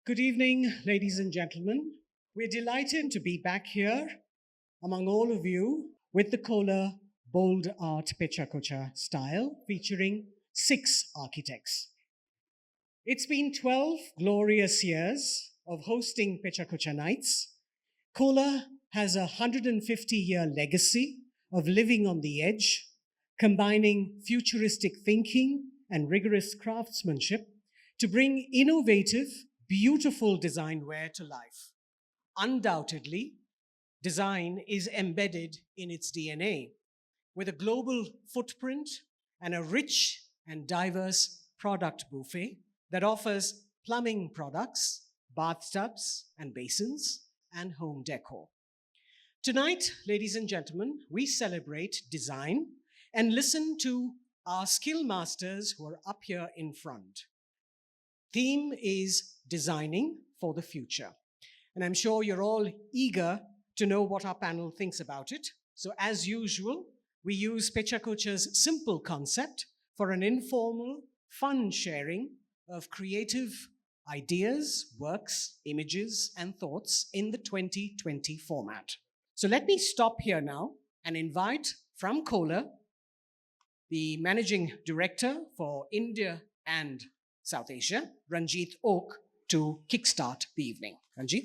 Good evening, ladies and gentlemen. We're delighted to be back here among all of you with the Kohler Bold Art Pecha Kucha style featuring 6 architects. It's been 12 glorious years of hosting Pecha Kucha nights. Kohler has a 150-year legacy of living on the edge, combining futuristic thinking and rigorous craftsmanship to bring innovative, beautiful designware to life. Undoubtedly, design is embedded in its DNA, with a global footprint and a rich and diverse product buffet that offers plumbing products, bathtubs and basins, and home decor. Tonight, ladies and gentlemen, we celebrate design and listen to our skill masters who are up here in front. Theme is designing for the future. And I'm sure you're all eager to know what our panel thinks about it. So as usual, we use Pecha Kucha's simple concept for an informal, fun sharing of creative ideas, works, images, and thoughts in the 2020 format. So let me stop here now and invite from Kohler, the Managing Director for India and South Asia, Ranjit Oak, to kickstart the evening. Ranjit?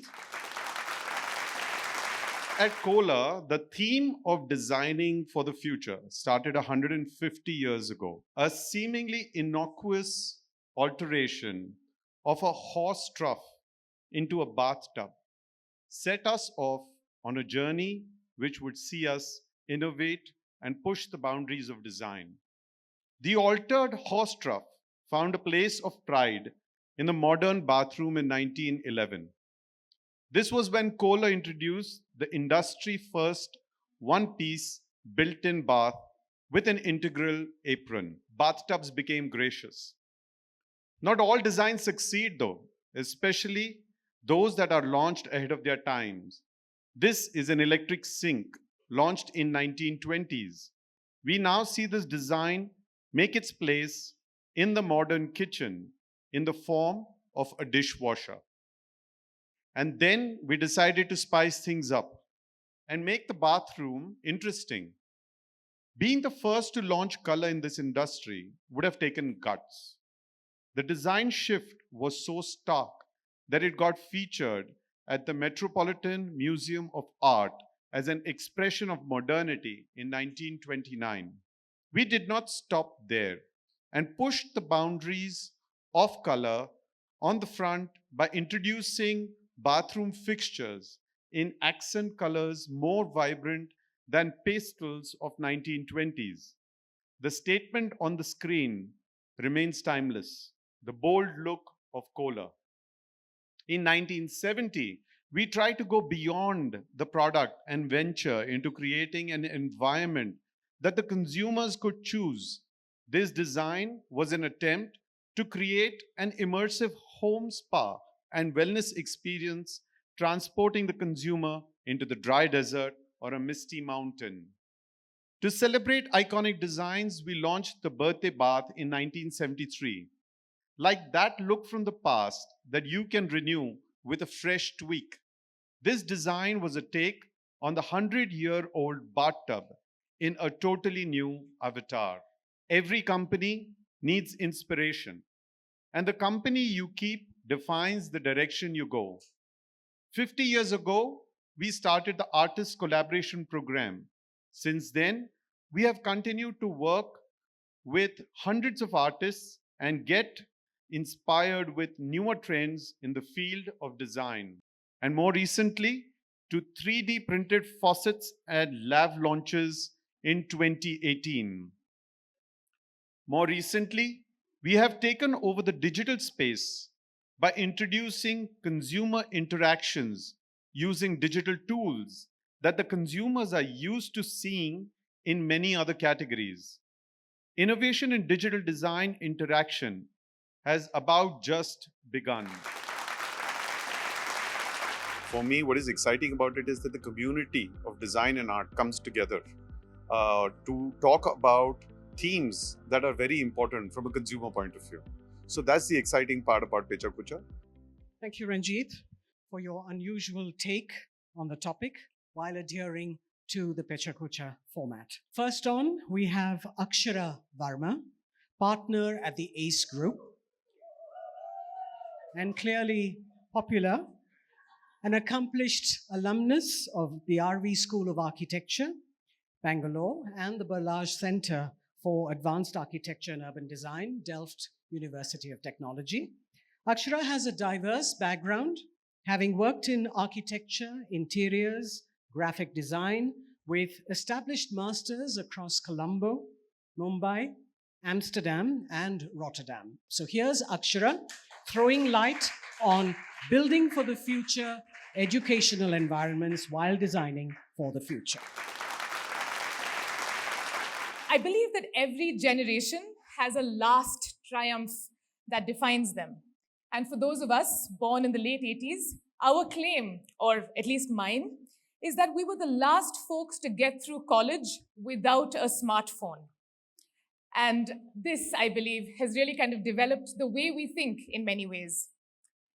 At Kohler, the theme of designing for the future started 150 years ago. A seemingly innocuous alteration of a horse trough into a bathtub set us off on a journey which would see us innovate and push the boundaries of design. The altered horse trough found a place of pride in the modern bathroom in 1911. This was when Kohler introduced the industry-first one-piece built-in bath with an integral apron. Bathtubs became gracious. Not all designs succeed though, especially those that are launched ahead of their times. This is an electric sink launched in 1920s. We now see this design make its place in the modern kitchen in the form of a dishwasher. And then we decided to spice things up and make the bathroom interesting. Being the first to launch color in this industry would have taken guts. The design shift was so stark that it got featured at the Metropolitan Museum of Art as an expression of modernity in 1929. We did not stop there and pushed the boundaries of color on the front by introducing bathroom fixtures in accent colors more vibrant than pastels of 1920s. The statement on the screen remains timeless, the bold look of Kohler. In 1970, we tried to go beyond the product and venture into creating an environment that the consumers could choose. This design was an attempt to create an immersive home spa and wellness experience, transporting the consumer into the dry desert or a misty mountain. To celebrate iconic designs, we launched the birthday bath in 1973. Like that look from the past that you can renew with a fresh tweak. This design was a take on the 100-year-old bathtub in a totally new avatar. Every company needs inspiration, and the company you keep defines the direction you go. 50 years ago, we started the Artist Collaboration Program. Since then, we have continued to work with hundreds of artists and get inspired with newer trends in the field of design. And more recently, to 3D printed faucets and lab launches in 2018. More recently, we have taken over the digital space by introducing consumer interactions using digital tools that the consumers are used to seeing in many other categories. Innovation in digital design interaction has about just begun. For me, what is exciting about it is that the community of design and art comes together to talk about themes that are very important from a consumer point of view. So that's the exciting part about Pecha Kucha. Thank you, Ranjit, for your unusual take on the topic while adhering to the Pecha Kucha format. First on, we have Akshara Varma, partner at the ACE Group, and clearly popular, an accomplished alumnus of the RV School of Architecture, Bangalore, and the Barlage Center for Advanced Architecture and Urban Design, Delft University of Technology. Akshara has a diverse background, having worked in architecture, interiors, graphic design, with established masters across Colombo, Mumbai, Amsterdam, and Rotterdam. So here's Akshara throwing light on building for the future educational environments while designing for the future. I believe that every generation has a last triumph that defines them. And for those of us born in the late 80s, our claim, or at least mine, is that we were the last folks to get through college without a smartphone. And this, I believe, has really kind of developed the way we think in many ways.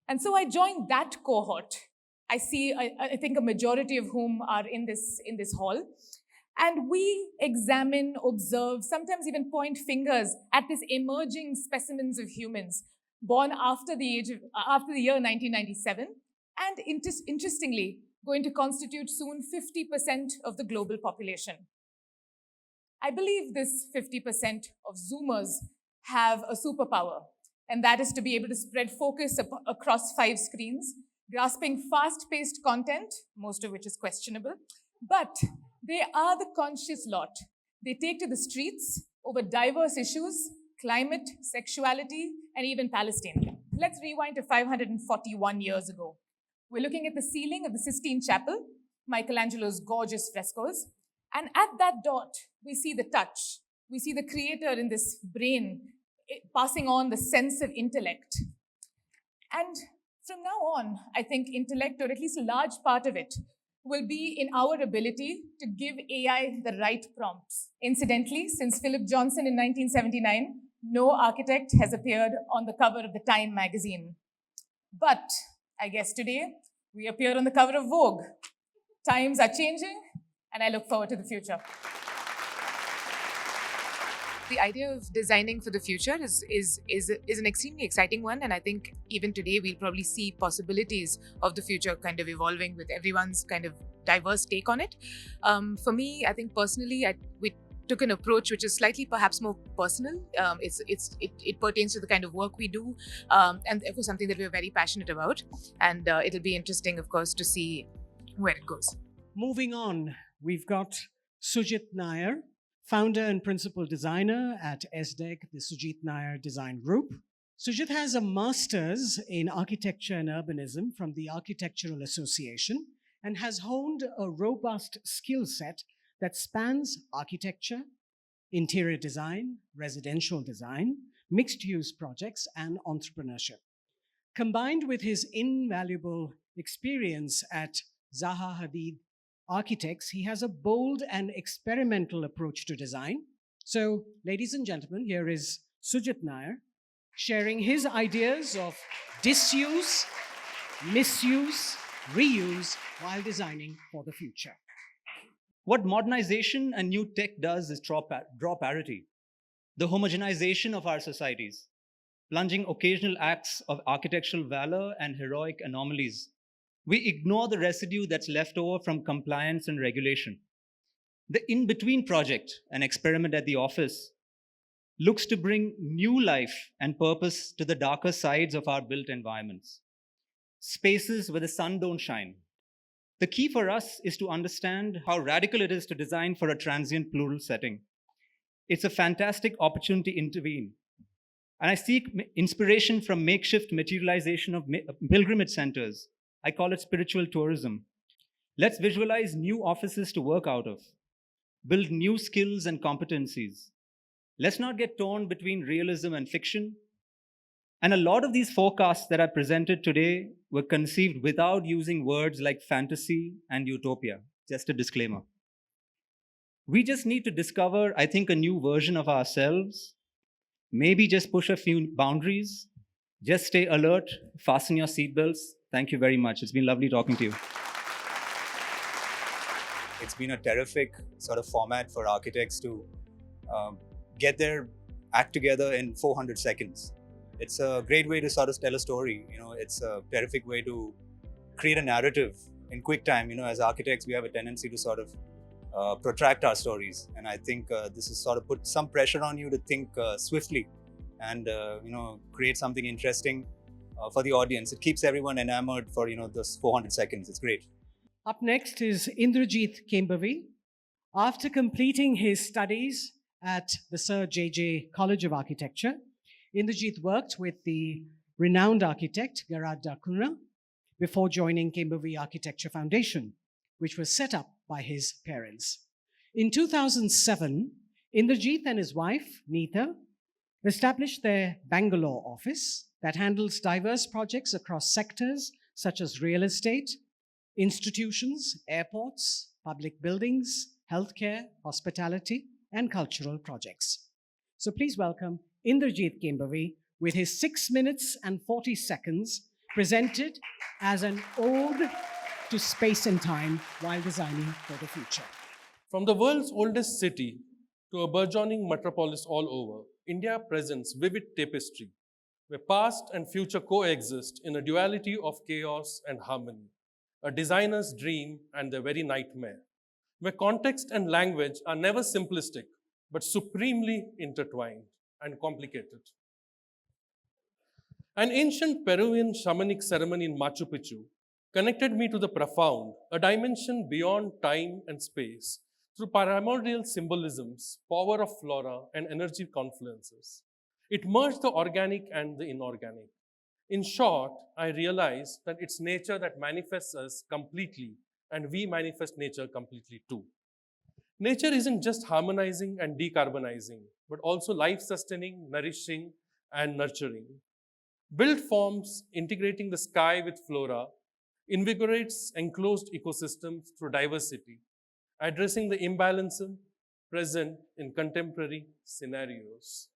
And so I joined that cohort. I think a majority of whom are in this hall. And we examine, observe, sometimes even point fingers at these emerging specimens of humans born after the year 1997, and interestingly, going to constitute soon 50% of the global population. I believe this 50% of Zoomers have a superpower, and that is to be able to spread focus across 5 screens, grasping fast-paced content, most of which is questionable, but they are the conscious lot. They take to the streets over diverse issues, climate, sexuality, and even Palestine. Let's rewind to 541 years ago. We're looking at the ceiling of the Sistine Chapel, Michelangelo's gorgeous frescoes, and at that dot, we see the touch. We see the creator in this brain passing on the sense of intellect. And from now on, I think intellect, or at least a large part of it, will be in our ability to give AI the right prompts. Incidentally, since Philip Johnson in 1979, no architect has appeared on the cover of the Time magazine. But I guess today, we appear on the cover of Vogue. Times are changing, and I look forward to the future. The idea of designing for the future is an extremely exciting one, and I think even today we'll probably see possibilities of the future kind of evolving with everyone's kind of diverse take on it. For me, I think personally, we took an approach which is slightly perhaps more personal. It pertains to the kind of work we do, and therefore something that we're very passionate about. And it'll be interesting, of course, to see where it goes. Moving on, we've got Sujit Nair, founder and principal designer at SDEG, the Sujit Nair Design Group. Sujit has a master's in architecture and urbanism from the Architectural Association and has honed a robust skill set that spans architecture, interior design, residential design, mixed-use projects, and entrepreneurship. Combined with his invaluable experience at Zaha Hadid Architects, he has a bold and experimental approach to design. So, ladies and gentlemen, here is Sujit Nair sharing his ideas of disuse, misuse, reuse while designing for the future. What modernization and new tech does is draw parity, the homogenization of our societies, plunging occasional acts of architectural valor and heroic anomalies. We ignore the residue that's left over from compliance and regulation. The in-between project, an experiment at the office, looks to bring new life and purpose to the darker sides of our built environments, spaces where the sun don't shine. The key for us is to understand how radical it is to design for a transient plural setting. It's a fantastic opportunity to intervene. And I seek inspiration from makeshift materialization of pilgrimage centers. I call it spiritual tourism. Let's visualize new offices to work out of, build new skills and competencies. Let's not get torn between realism and fiction. And a lot of these forecasts that I presented today were conceived without using words like fantasy and utopia. Just a disclaimer. We just need to discover, I think, a new version of ourselves, maybe just push a few boundaries, Just stay alert, fasten your seatbelts. Thank you very much. It's been lovely talking to you. It's been a terrific sort of format for architects to get their act together in 400 seconds. It's a great way to sort of tell a story. It's a terrific way to create a narrative in quick time. As architects, we have a tendency to sort of protract our stories. And I think this has sort of put some pressure on you to think swiftly and, create something interesting for the audience. It keeps everyone enamored for, those 400 seconds. It's great. Up next is Indrajit Kembavi. After completing his studies at the Sir J.J. College of Architecture, Indrajit worked with the renowned architect Gerard Dacuna before joining Kembavi Architecture Foundation, which was set up by his parents. In 2007, Indrajit and his wife, Neeta, established their Bangalore office that handles diverse projects across sectors such as real estate, institutions, airports, public buildings, healthcare, hospitality, and cultural projects. So please welcome Indrajit Kembavi with his 6 minutes and 40 seconds, presented as an ode to space and time while designing for the future. From the world's oldest city to a burgeoning metropolis all over, India presents vivid tapestry where past and future coexist in a duality of chaos and harmony, a designer's dream and their very nightmare, where context and language are never simplistic, but supremely intertwined and complicated. An ancient Peruvian shamanic ceremony in Machu Picchu connected me to the profound, a dimension beyond time and space, through primordial symbolisms, power of flora, and energy confluences. It merged the organic and the inorganic. In short, I realized that it's nature that manifests us completely, and we manifest nature completely too. Nature isn't just harmonizing and decarbonizing, but also life-sustaining, nourishing, and nurturing. Built forms integrating the sky with flora invigorates enclosed ecosystems through diversity, addressing the imbalance present in contemporary scenarios.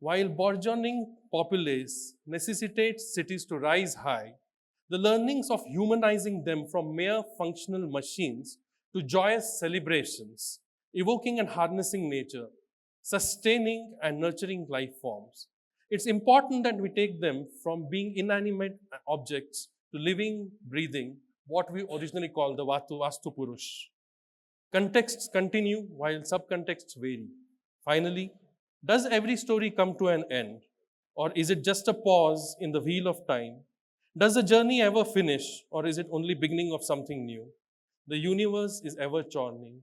While burgeoning populace necessitates cities to rise high, the learnings of humanizing them from mere functional machines to joyous celebrations, evoking and harnessing nature, sustaining and nurturing life forms. It's important that we take them from being inanimate objects to living, breathing, what we originally call the Vastu Purush. Contexts continue while subcontexts vary. Finally, does every story come to an end? Or is it just a pause in the wheel of time? Does the journey ever finish, or is it only beginning of something new? The universe is ever churning,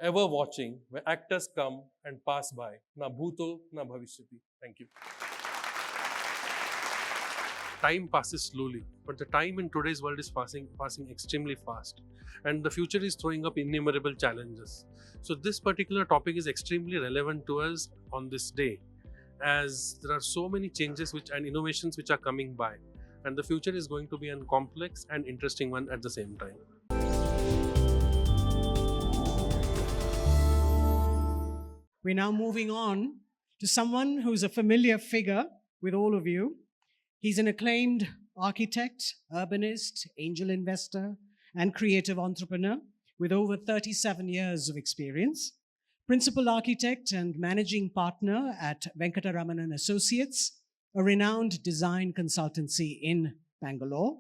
ever watching, where actors come and pass by. Na bhuto, na bhavishyati. Thank you. Time passes slowly, but the time in today's world is passing extremely fast. And the future is throwing up innumerable challenges. So this particular topic is extremely relevant to us on this day, as there are so many changes and innovations which are coming by. And the future is going to be a complex and interesting one at the same time. We're now moving on to someone who's a familiar figure with all of you. He's an acclaimed architect, urbanist, angel investor, and creative entrepreneur with over 37 years of experience. Principal architect and managing partner at Venkataramanan Associates, a renowned design consultancy in Bangalore.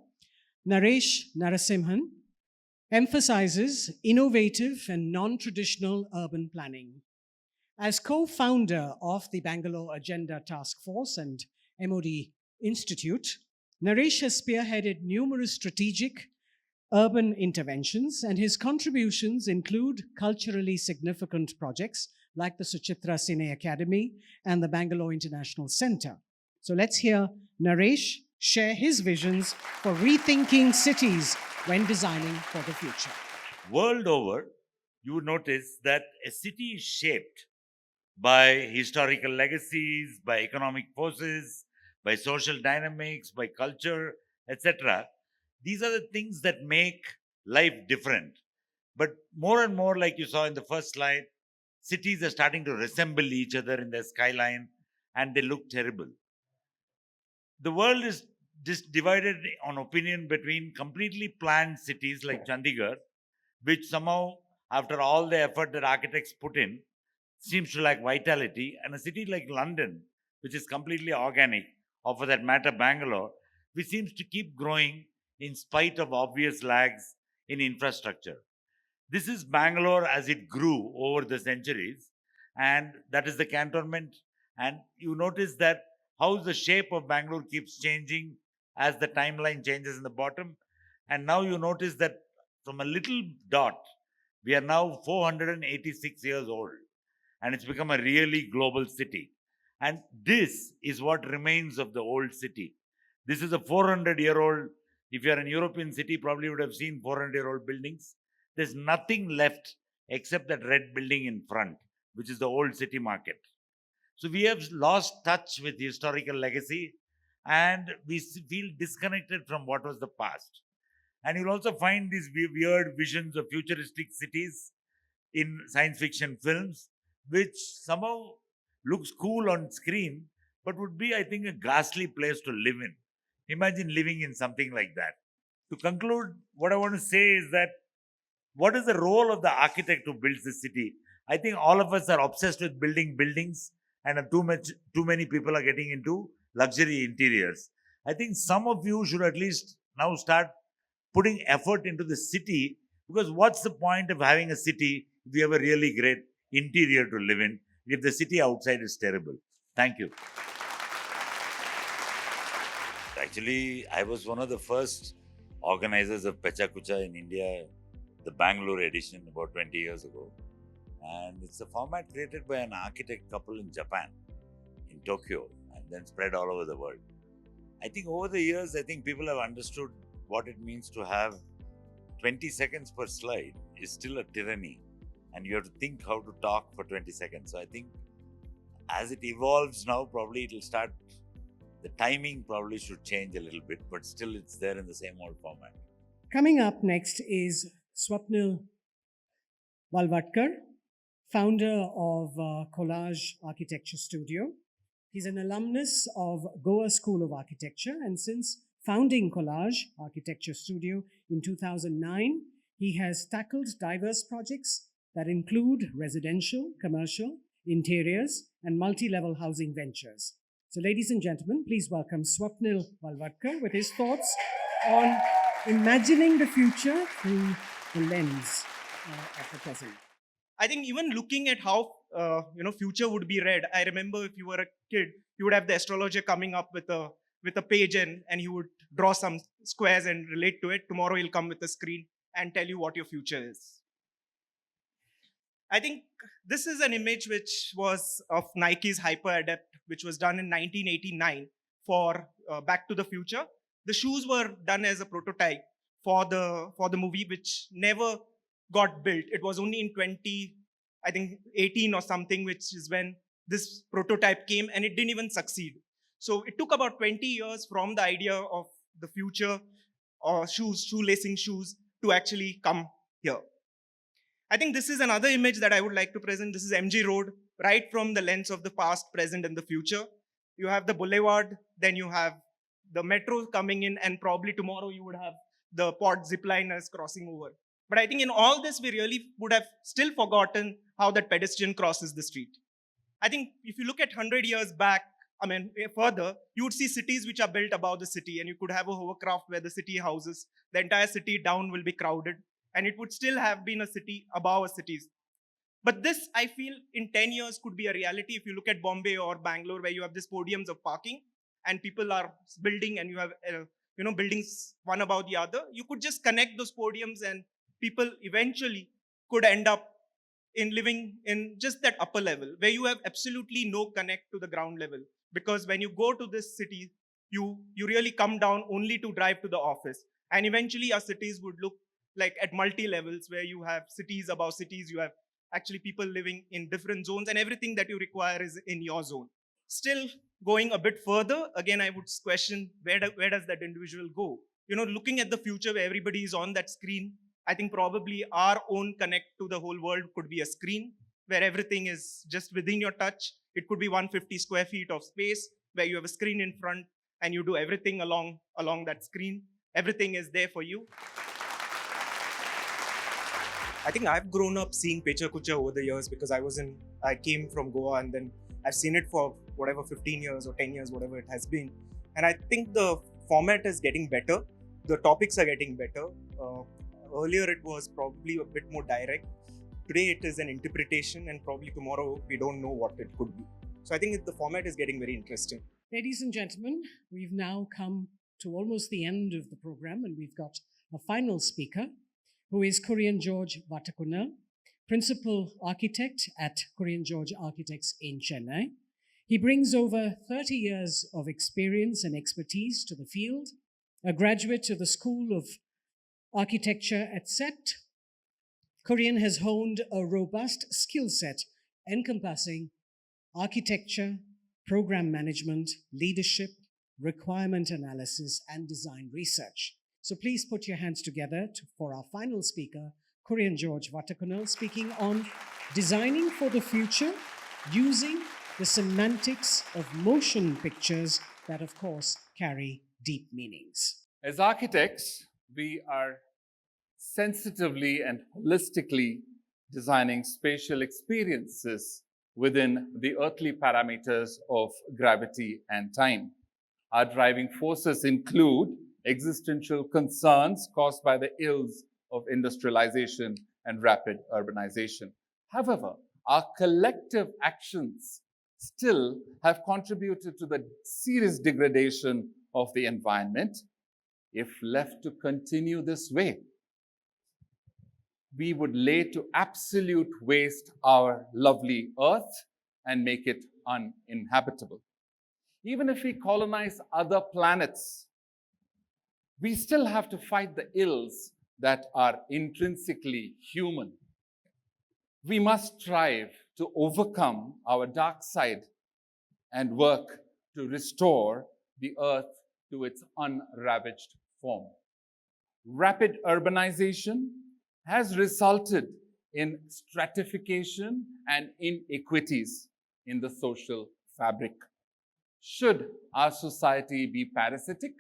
Naresh Narasimhan emphasizes innovative and non-traditional urban planning. As co-founder of the Bangalore Agenda Task Force and MOD Institute, Naresh has spearheaded numerous strategic urban interventions, and his contributions include culturally significant projects like the Suchitra Cine Academy and the Bangalore International Center. So let's hear Naresh share his visions for rethinking cities when designing for the future. World over, you would notice that a city is shaped by historical legacies, by economic forces, by social dynamics, by culture, etc. These are the things that make life different. But more and more, like you saw in the first slide, cities are starting to resemble each other in their skyline, and they look terrible. The world is divided on opinion between completely planned cities like Chandigarh, which somehow, after all the effort that architects put in, seems to lack vitality, and a city like London, which is completely organic, or for that matter, Bangalore, which seems to keep growing in spite of obvious lags in infrastructure. This is Bangalore as it grew over the centuries, and that is the cantonment. And you notice that how the shape of Bangalore keeps changing as the timeline changes in the bottom. And now you notice that from a little dot, we are now 486 years old, and it's become a really global city. And this is what remains of the old city. This is a 400-year-old. If you're an European city, probably would have seen 400-year-old buildings. There's nothing left except that red building in front, which is the old city market. So we have lost touch with historical legacy, and we feel disconnected from what was the past. And you'll also find these weird visions of futuristic cities in science fiction films, which somehow looks cool on screen, but would be, I think, a ghastly place to live in. Imagine living in something like that. To conclude, what I want to say is that what is the role of the architect who builds the city? I think all of us are obsessed with building buildings, and too many people are getting into luxury interiors. I think some of you should at least now start putting effort into the city, because what's the point of having a city if you have a really great interior to live in, if the city outside is terrible? Thank you. Actually, I was one of the first organizers of Pecha Kucha in India, the Bangalore edition, about 20 years ago. And it's a format created by an architect couple in Japan, in Tokyo, and then spread all over the world. I think over the years, I think people have understood what it means to have 20 seconds per slide is still a tyranny, and you have to think how to talk for 20 seconds. So I think as it evolves now, probably it'll start, the timing probably should change a little bit, but still it's there in the same old format. Coming up next is Swapnil Valvatkar, founder of Collage Architecture Studio. He's an alumnus of Goa School of Architecture, and since founding Collage Architecture Studio in 2009, he has tackled diverse projects that include residential, commercial, interiors, and multi-level housing ventures. So, ladies and gentlemen, please welcome Swapnil Valvatkar with his thoughts on imagining the future through the lens of the present. I think even looking at how future would be read, I remember if you were a kid, you would have the astrologer coming up with a page and he would draw some squares and relate to it. Tomorrow he'll come with a screen and tell you what your future is. I think this is an image which was of Nike's Hyper Adapt, which was done in 1989 for Back to the Future. The shoes were done as a prototype for the movie, which never got built. It was only in 2018 or something, which is when this prototype came, and it didn't even succeed. So it took about 20 years from the idea of the future or shoelacing shoes to actually come here. I think this is another image that I would like to present. This is MG Road, right from the lens of the past, present, and the future. You have the boulevard, then you have the metro coming in, and probably tomorrow you would have the pod zipliners crossing over. But I think in all this, we really would have still forgotten how that pedestrian crosses the street. I think if you look at 100 years back, further, you would see cities which are built above the city, and you could have a hovercraft where the city houses. The entire city down will be crowded, and it would still have been a city above a cities. But this, I feel, in 10 years could be a reality. If you look at Bombay or Bangalore, where you have these podiums of parking, and people are building, and you have buildings one above the other, you could just connect those podiums, and people eventually could end up in living in just that upper level, where you have absolutely no connect to the ground level. Because when you go to this city, you really come down only to drive to the office. And eventually our cities would look like at multi-levels, where you have cities above cities, you have actually people living in different zones, and everything that you require is in your zone. Still going a bit further, again, I would question, where does that individual go? Looking at the future where everybody is on that screen, I think probably our own connect to the whole world could be a screen where everything is just within your touch. It could be 150 square feet of space where you have a screen in front, and you do everything along that screen. Everything is there for you. I think I've grown up seeing Pecha Kucha over the years because I came from Goa, and then I've seen it for whatever 15 years or 10 years, whatever it has been. And I think the format is getting better. The topics are getting better. Earlier it was probably a bit more direct. Today it is an interpretation, and probably tomorrow we don't know what it could be. So I think the format is getting very interesting. Ladies and gentlemen, we've now come to almost the end of the program, and we've got a final speaker, who is Korean George Vatakunal, Principal Architect at Korean George Architects in Chennai. He brings over 30 years of experience and expertise to the field, a graduate of the School of Architecture at CEPT. Korean has honed a robust skill set encompassing architecture, program management, leadership, requirement analysis, and design research. So please put your hands together for our final speaker, Korean George Vatakunal, speaking on designing for the future using the semantics of motion pictures that, of course, carry deep meanings. As architects, we are sensitively and holistically designing spatial experiences within the earthly parameters of gravity and time. Our driving forces include existential concerns caused by the ills of industrialization and rapid urbanization. However, our collective actions still have contributed to the serious degradation of the environment. If left to continue this way, we would lay to absolute waste our lovely earth and make it uninhabitable. Even if we colonize other planets, we still have to fight the ills that are intrinsically human. We must strive to overcome our dark side and work to restore the earth to its unravaged form. Rapid urbanization has resulted in stratification and inequities in the social fabric. Should our society be parasitic?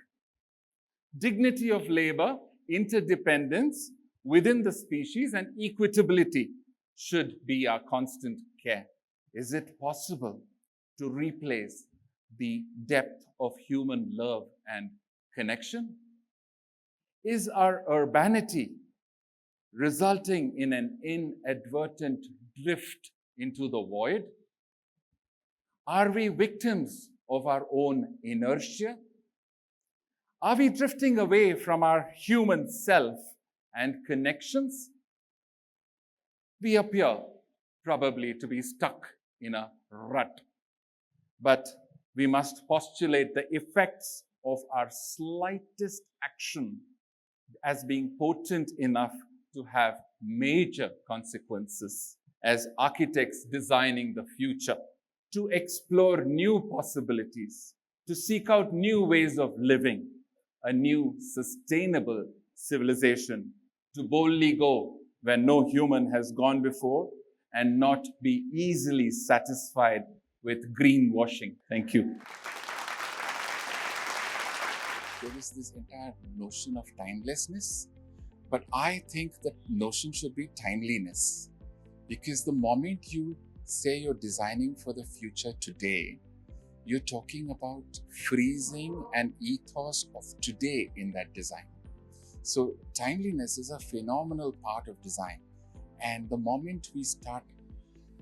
Dignity of labor, interdependence within the species, and equitability should be our constant care. Is it possible to replace the depth of human love and connection? Is our urbanity resulting in an inadvertent drift into the void? Are we victims of our own inertia? Are we drifting away from our human self and connections? We appear probably to be stuck in a rut, but we must postulate the effects of our slightest action as being potent enough to have major consequences. As architects designing the future, to explore new possibilities, to seek out new ways of living, a new sustainable civilization, to boldly go where no human has gone before and not be easily satisfied with greenwashing. Thank you. There is this entire notion of timelessness, but I think that notion should be timeliness, because the moment you say you're designing for the future today, you're talking about freezing an ethos of today in that design. So timeliness is a phenomenal part of design. And the moment we start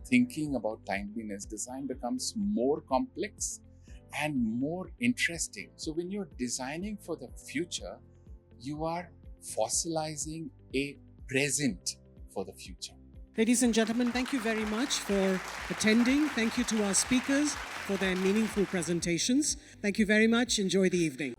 thinking about timeliness, design becomes more complex and more interesting. So when you're designing for the future, you are fossilizing a present for the future. Ladies and gentlemen, thank you very much for attending. Thank you to our speakers for their meaningful presentations. Thank you very much. Enjoy the evening.